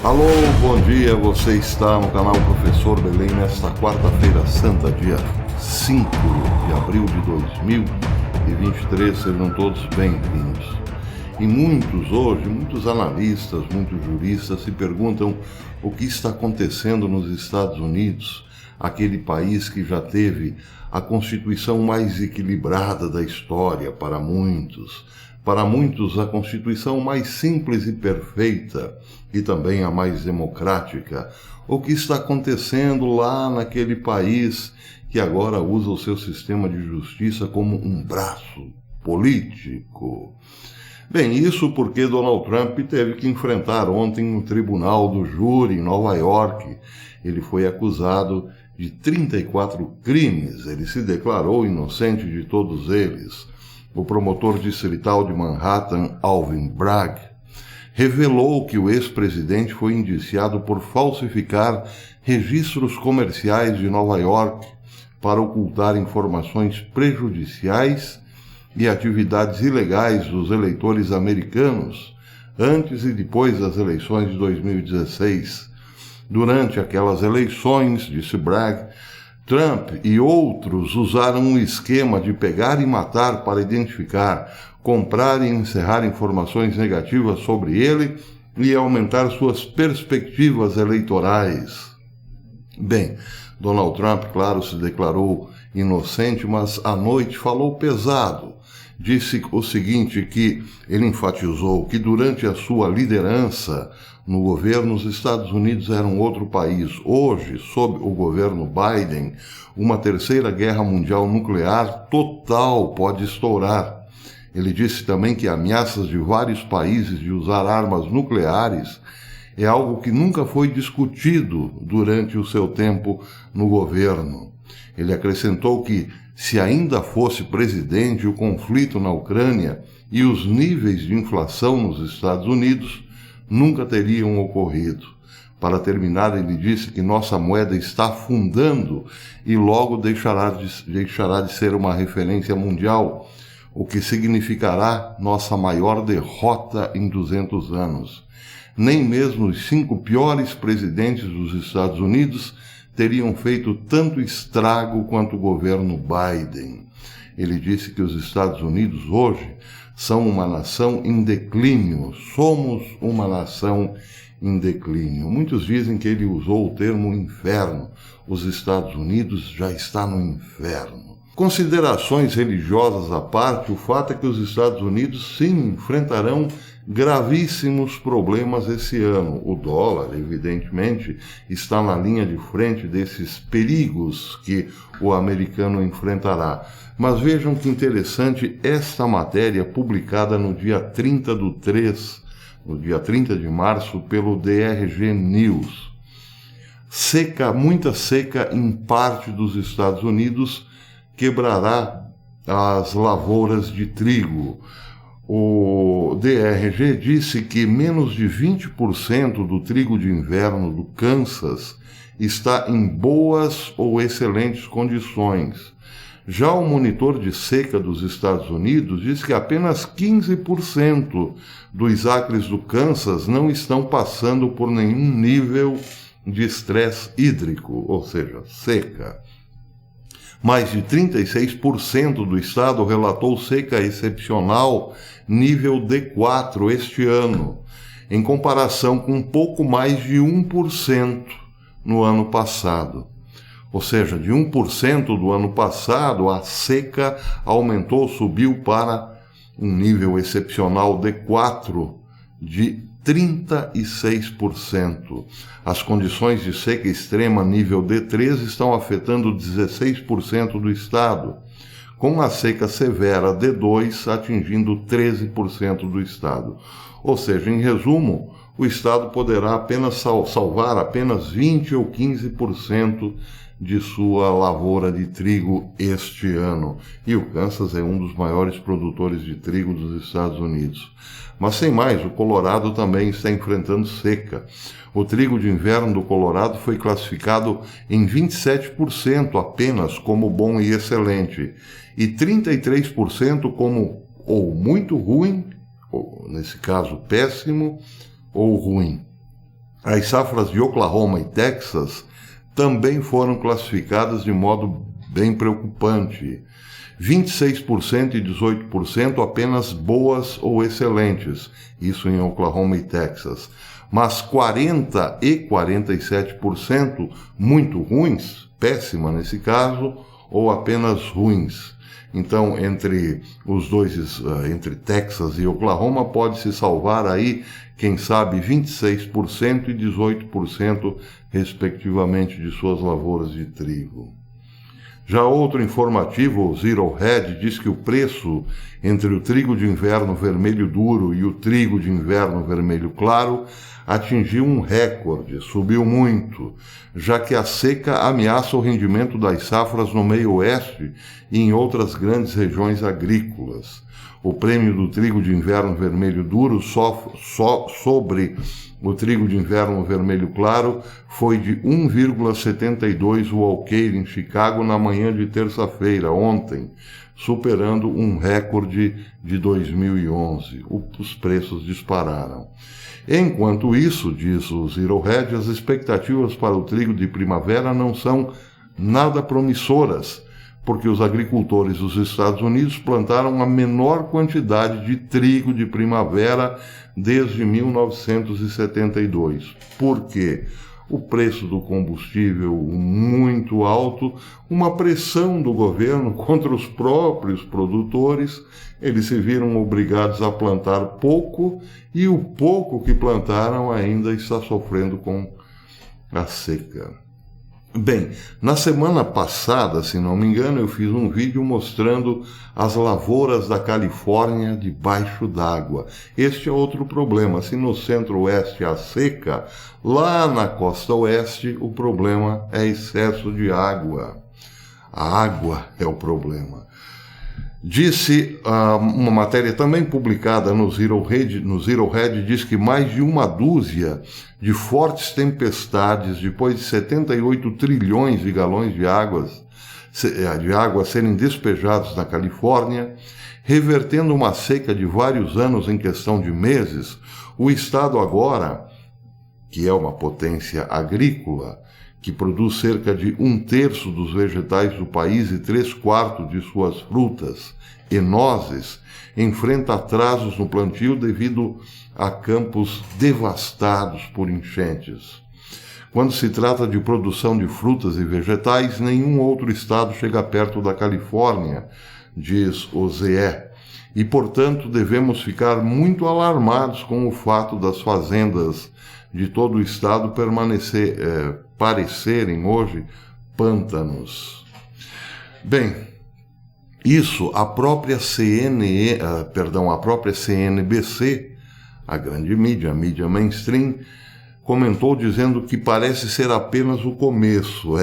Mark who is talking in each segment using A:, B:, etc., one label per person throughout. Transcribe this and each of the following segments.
A: Alô, bom dia, você está no canal Professor Belém nesta quarta-feira santa, dia 5 de abril de 2023, sejam todos bem-vindos. E muitos analistas, muitos juristas se perguntam o que está acontecendo nos Estados Unidos, aquele país que já teve a Constituição mais equilibrada da história para muitos, a Constituição mais simples e perfeita e também a mais democrática. O que está acontecendo lá naquele país que agora usa o seu sistema de justiça como um braço político? Bem, isso porque Donald Trump teve que enfrentar ontem no tribunal do júri em Nova York. Ele foi acusado de 34 crimes. Ele se declarou inocente de todos eles. O promotor distrital de Manhattan, Alvin Bragg, revelou que o ex-presidente foi indiciado por falsificar registros comerciais de Nova York para ocultar informações prejudiciais e atividades ilegais dos eleitores americanos antes e depois das eleições de 2016. Durante aquelas eleições, disse Bragg, Trump e outros usaram um esquema de pegar e matar para identificar, comprar e encerrar informações negativas sobre ele e aumentar suas perspectivas eleitorais. Bem, Donald Trump, claro, se declarou inocente, mas à noite falou pesado. Disse o seguinte, que ele enfatizou que durante a sua liderança no governo, os Estados Unidos eram outro país. Hoje, sob o governo Biden, uma terceira guerra mundial nuclear total pode estourar. Ele disse também que ameaças de vários países de usar armas nucleares é algo que nunca foi discutido durante o seu tempo no governo. Ele acrescentou que, se ainda fosse presidente, o conflito na Ucrânia e os níveis de inflação nos Estados Unidos nunca teriam ocorrido. Para terminar, ele disse que nossa moeda está afundando e logo deixará de ser uma referência mundial, o que significará nossa maior derrota em 200 anos. Nem mesmo os 5 piores presidentes dos Estados Unidos teriam feito tanto estrago quanto o governo Biden. Ele disse que os Estados Unidos hoje são uma nação em declínio. Somos uma nação em declínio. Muitos dizem que ele usou o termo inferno. Os Estados Unidos já está no inferno. Considerações religiosas à parte, o fato é que os Estados Unidos, sim, enfrentarão gravíssimos problemas esse ano. O dólar, evidentemente, está na linha de frente desses perigos que o americano enfrentará. Mas vejam que interessante esta matéria publicada no dia 30/3, no dia 30 de março, pelo DRG News. Muita seca em parte dos Estados Unidos quebrará as lavouras de trigo. O DRG disse que menos de 20% do trigo de inverno do Kansas está em boas ou excelentes condições. Já o monitor de seca dos Estados Unidos diz que apenas 15% dos acres do Kansas não estão passando por nenhum nível de estresse hídrico, ou seja, seca. Mais de 36% do estado relatou seca excepcional nível D4 este ano, em comparação com um pouco mais de 1% no ano passado. Ou seja, de 1% do ano passado, a seca subiu para um nível excepcional D4 de 36%. As condições de seca extrema nível D3 estão afetando 16% do estado, com a seca severa D2 atingindo 13% do estado. Ou seja, em resumo, o estado poderá apenas salvar apenas 20 ou 15% de sua lavoura de trigo este ano. E o Kansas é um dos maiores produtores de trigo dos Estados Unidos. Mas sem mais, o Colorado também está enfrentando seca. O trigo de inverno do Colorado foi classificado em 27% apenas como bom e excelente, e 33% como ou muito ruim, ou nesse caso péssimo, ou ruim. As safras de Oklahoma e Texas também foram classificadas de modo bem preocupante. 26% e 18% apenas boas ou excelentes, isso em Oklahoma e Texas. Mas 40% e 47% muito ruins, péssima nesse caso, ou apenas ruins. Então, entre os dois, entre Texas e Oklahoma, pode-se salvar aí, quem sabe, 26% e 18%, respectivamente, de suas lavouras de trigo. Já outro informativo, o Zero Hedge, diz que o preço entre o trigo de inverno vermelho duro e o trigo de inverno vermelho claro atingiu um recorde, subiu muito, já que a seca ameaça o rendimento das safras no meio-oeste e em outras grandes regiões agrícolas. O prêmio do trigo de inverno vermelho duro sobre o trigo de inverno vermelho claro foi de 1,72 o alqueire em Chicago na manhã de terça-feira, ontem, superando um recorde de 2011. Os preços dispararam. Enquanto isso, diz o Zero Hedge, as expectativas para o trigo de primavera não são nada promissoras, porque os agricultores dos Estados Unidos plantaram a menor quantidade de trigo de primavera desde 1972. Por quê? O preço do combustível muito alto, uma pressão do governo contra os próprios produtores, eles se viram obrigados a plantar pouco e o pouco que plantaram ainda está sofrendo com a seca. Bem, na semana passada, se não me engano, eu fiz um vídeo mostrando as lavouras da Califórnia debaixo d'água. Este é outro problema. Se no centro-oeste há seca, lá na costa oeste o problema é excesso de água. A água é o problema. Disse uma matéria também publicada no Zero Hedge, diz que mais de uma dúzia de fortes tempestades, depois de 78 trilhões de galões de água serem despejados na Califórnia, revertendo uma seca de vários anos em questão de meses, o estado agora, que é uma potência agrícola, que produz cerca de 1/3 dos vegetais do país e 3/4 de suas frutas e nozes, enfrenta atrasos no plantio devido a campos devastados por enchentes. Quando se trata de produção de frutas e vegetais, nenhum outro estado chega perto da Califórnia, diz o ZE, e, portanto, devemos ficar muito alarmados com o fato das fazendas de todo o estado parecerem hoje pântanos. Bem, isso a própria CNBC, a grande mídia, a mídia mainstream, comentou dizendo que parece ser apenas o começo.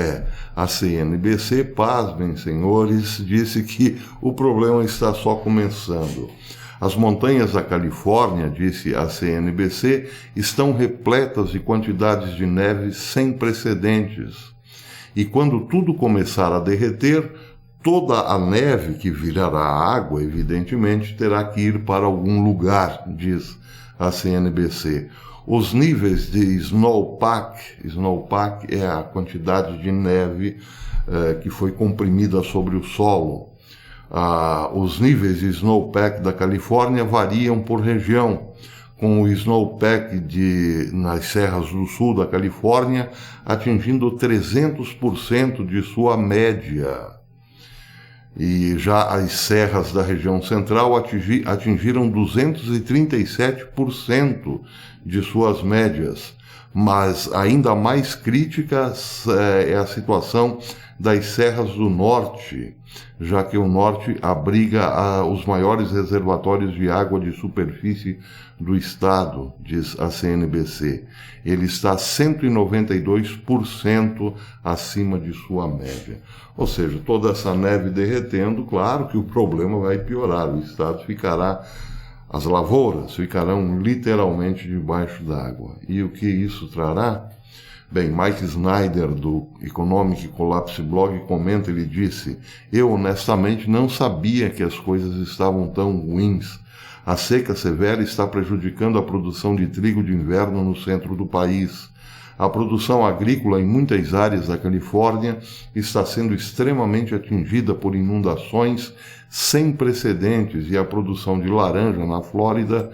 A: A CNBC, pasmem senhores, disse que o problema está só começando. As montanhas da Califórnia, disse a CNBC, estão repletas de quantidades de neve sem precedentes. E quando tudo começar a derreter, toda a neve que virará água, evidentemente, terá que ir para algum lugar, diz a CNBC. Os níveis de snowpack é a quantidade de neve que foi comprimida sobre o solo. Os níveis de snowpack da Califórnia variam por região, com o snowpack nas serras do sul da Califórnia atingindo 300% de sua média. E já as serras da região central atingiram 237% de suas médias. Mas ainda mais crítica é a situação das serras do norte, já que o norte abriga os maiores reservatórios de água de superfície do estado, diz a CNBC. Ele está 192% acima de sua média. Ou seja, toda essa neve derretendo, claro que o problema vai piorar. O estado as lavouras ficarão literalmente debaixo d'água. E o que isso trará? Bem, Mike Snyder, do Economic Collapse Blog, comenta, ele disse: "Eu honestamente não sabia que as coisas estavam tão ruins. A seca severa está prejudicando a produção de trigo de inverno no centro do país. A produção agrícola em muitas áreas da Califórnia está sendo extremamente atingida por inundações sem precedentes e a produção de laranja na Flórida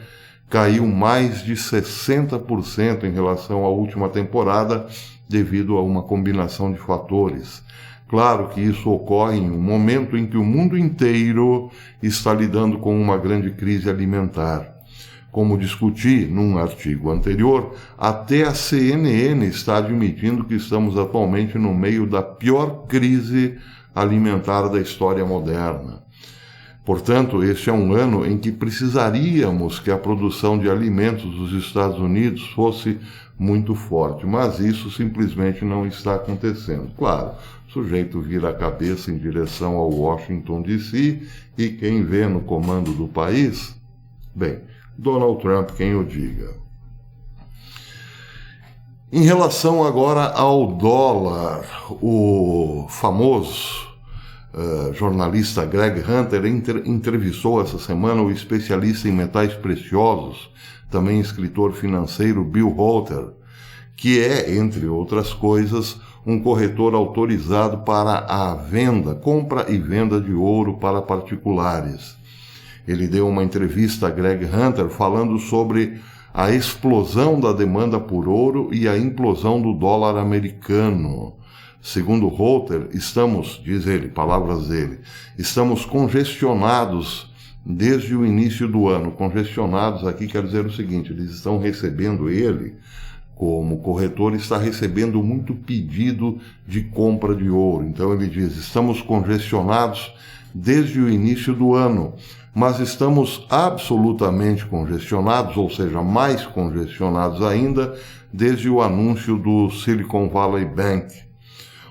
A: caiu mais de 60% em relação à última temporada devido a uma combinação de fatores. Claro que isso ocorre em um momento em que o mundo inteiro está lidando com uma grande crise alimentar. Como discuti num artigo anterior, até a CNN está admitindo que estamos atualmente no meio da pior crise alimentar da história moderna. Portanto, este é um ano em que precisaríamos que a produção de alimentos dos Estados Unidos fosse muito forte, mas isso simplesmente não está acontecendo. Claro, o sujeito vira a cabeça em direção ao Washington DC e quem vê no comando do país? Bem, Donald Trump, quem o diga. Em relação agora ao dólar, o famoso jornalista Greg Hunter entrevistou essa semana o especialista em metais preciosos, também escritor financeiro Bill Holter, que é, entre outras coisas, um corretor autorizado para a venda, compra e venda de ouro para particulares. Ele deu uma entrevista a Greg Hunter falando sobre a explosão da demanda por ouro e a implosão do dólar americano. Segundo Holter, diz ele, palavras dele, estamos congestionados desde o início do ano. Congestionados aqui quer dizer o seguinte, eles estão recebendo, ele, como corretor, está recebendo muito pedido de compra de ouro. Então ele diz, estamos congestionados desde o início do ano, mas estamos absolutamente congestionados, ou seja, mais congestionados ainda, desde o anúncio do Silicon Valley Bank.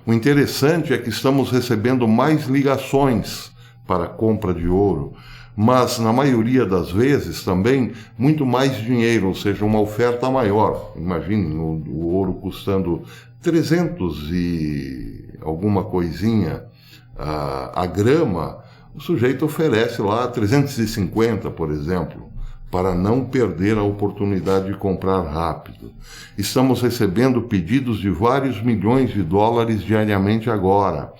A: O interessante é que estamos recebendo mais ligações para compra de ouro, mas na maioria das vezes também muito mais dinheiro, ou seja, uma oferta maior. Imagine o ouro custando 300 e alguma coisinha a grama, o sujeito oferece lá 350, por exemplo, para não perder a oportunidade de comprar rápido. Estamos recebendo pedidos de vários milhões de dólares diariamente agora.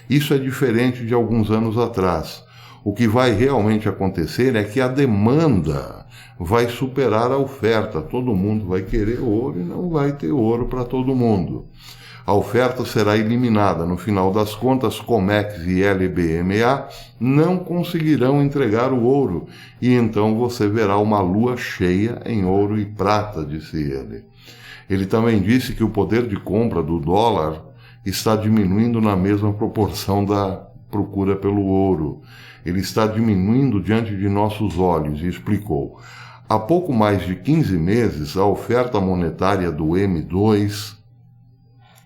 A: Isso é diferente de alguns anos atrás. O que vai realmente acontecer é que a demanda vai superar a oferta. Todo mundo vai querer ouro e não vai ter ouro para todo mundo. A oferta será eliminada. No final das contas, COMEX e LBMA não conseguirão entregar o ouro, e então você verá uma lua cheia em ouro e prata, disse ele. Ele também disse que o poder de compra do dólar está diminuindo na mesma proporção da procura pelo ouro. Ele está diminuindo diante de nossos olhos, e explicou. Há pouco mais de 15 meses, a oferta monetária do M2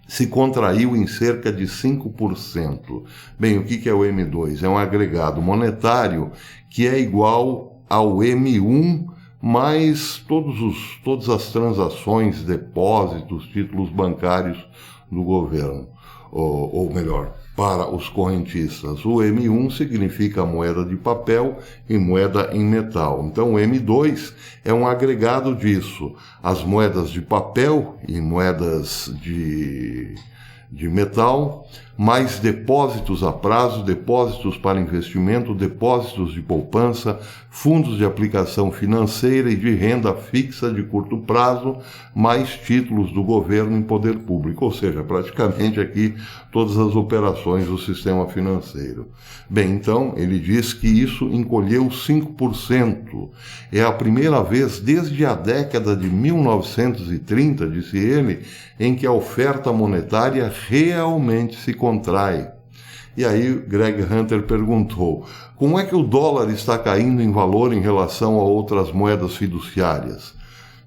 A: se contraiu em cerca de 5%. Bem, o que é o M2? É um agregado monetário que é igual ao M1 mais todas as transações, depósitos, títulos bancários do governo, ou melhor, para os correntistas. O M1 significa moeda de papel e moeda em metal. Então o M2 é um agregado disso. As moedas de papel e moedas de metal, mais depósitos a prazo, depósitos para investimento, depósitos de poupança, fundos de aplicação financeira e de renda fixa de curto prazo, mais títulos do governo em poder público, ou seja, praticamente aqui todas as operações do sistema financeiro. Bem, então, ele diz que isso encolheu 5%. É a primeira vez desde a década de 1930, disse ele, em que a oferta monetária realmente se contrai. E aí Greg Hunter perguntou, como é que o dólar está caindo em valor em relação a outras moedas fiduciárias?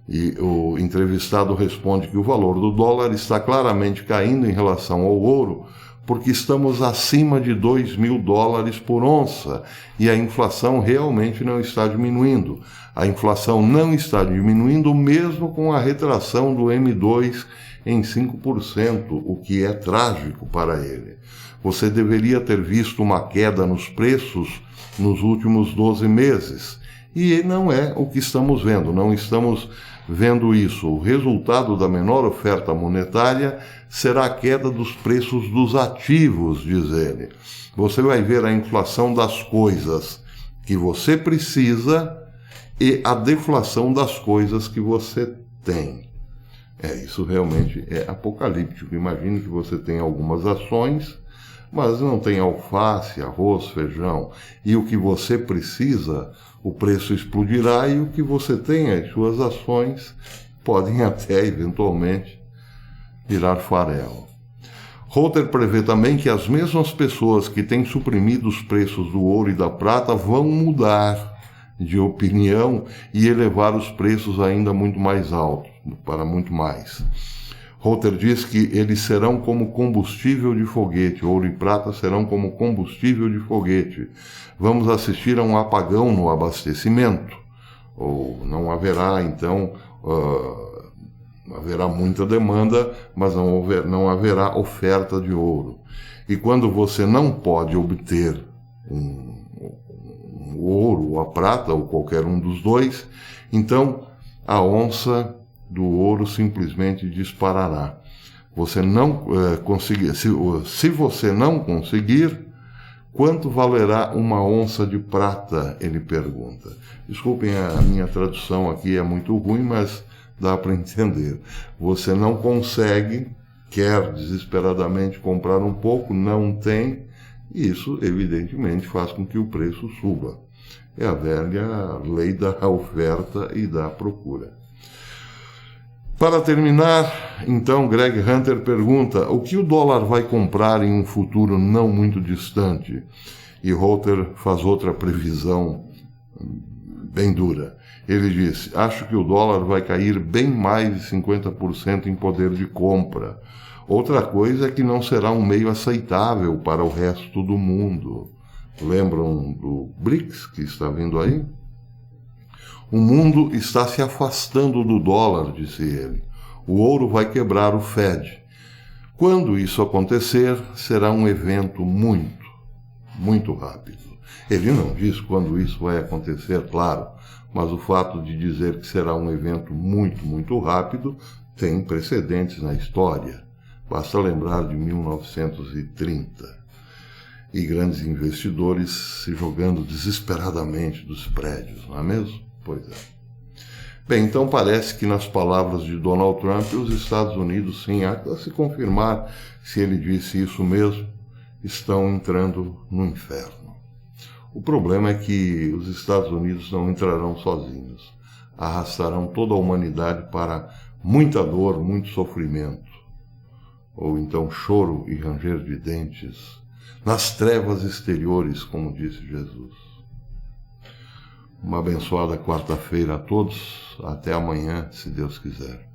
A: E o entrevistado responde que o valor do dólar está claramente caindo em relação ao ouro, porque estamos acima de $2.000 por onça e a inflação realmente não está diminuindo. A inflação não está diminuindo mesmo com a retração do M2 em 5%, o que é trágico para ele. Você deveria ter visto uma queda nos preços nos últimos 12 meses. E não é o que estamos vendo, não estamos vendo isso. O resultado da menor oferta monetária será a queda dos preços dos ativos, diz ele. Você vai ver a inflação das coisas que você precisa e a deflação das coisas que você tem. Isso realmente é apocalíptico. Imagine que você tem algumas ações, mas não tem alface, arroz, feijão. E o que você precisa, o preço explodirá, e o que você tem, as suas ações, podem até, eventualmente, virar farelo. Reuter prevê também que as mesmas pessoas que têm suprimido os preços do ouro e da prata vão mudar de opinião e elevar os preços ainda muito mais altos, para muito mais. Reuter diz que eles serão como combustível de foguete, ouro e prata serão como combustível de foguete. Vamos assistir a um apagão no abastecimento, ou não haverá, então, haverá muita demanda, mas não haverá oferta de ouro. E quando você não pode obter um ouro ou a prata, ou qualquer um dos dois, então a onça do ouro simplesmente disparará. Você não conseguir, se você não conseguir, quanto valerá uma onça de prata? Ele pergunta. Desculpem, a minha tradução aqui é muito ruim, mas dá para entender. Você não consegue, quer desesperadamente comprar um pouco, não tem, e isso evidentemente faz com que o preço suba. É a velha lei da oferta e da procura. Para terminar, então, Greg Hunter pergunta o que o dólar vai comprar em um futuro não muito distante. E Reuter faz outra previsão bem dura. Ele diz, acho que o dólar vai cair bem mais de 50% em poder de compra. Outra coisa é que não será um meio aceitável para o resto do mundo. Lembram do BRICS que está vindo aí? O mundo está se afastando do dólar, disse ele. O ouro vai quebrar o Fed. Quando isso acontecer, será um evento muito, muito rápido. Ele não diz quando isso vai acontecer, claro, mas o fato de dizer que será um evento muito, muito rápido tem precedentes na história. Basta lembrar de 1930 e grandes investidores se jogando desesperadamente dos prédios, não é mesmo? Pois é. Bem, então parece que nas palavras de Donald Trump, os Estados Unidos, sim, a se confirmar se ele disse isso mesmo, estão entrando no inferno. O problema é que os Estados Unidos não entrarão sozinhos. Arrastarão toda a humanidade para muita dor, muito sofrimento. Ou então choro e ranger de dentes, nas trevas exteriores, como disse Jesus. Uma abençoada quarta-feira a todos. Até amanhã, se Deus quiser.